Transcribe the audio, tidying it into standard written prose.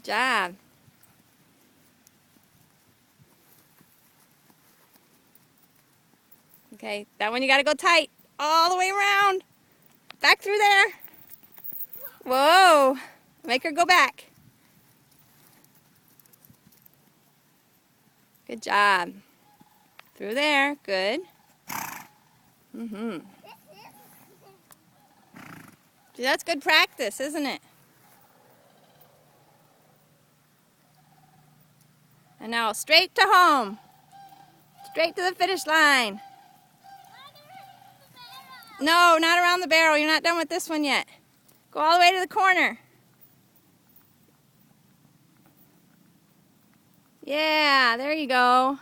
job. Okay, that one you gotta go tight. All the way around. Back through there. Whoa. Make her go back. Good job. Through there. Good. See, that's good practice, isn't it? And now straight to home. Straight to the finish line. No, not around the barrel. You're not done with this one yet. Go all the way to the corner. Yeah, there you go.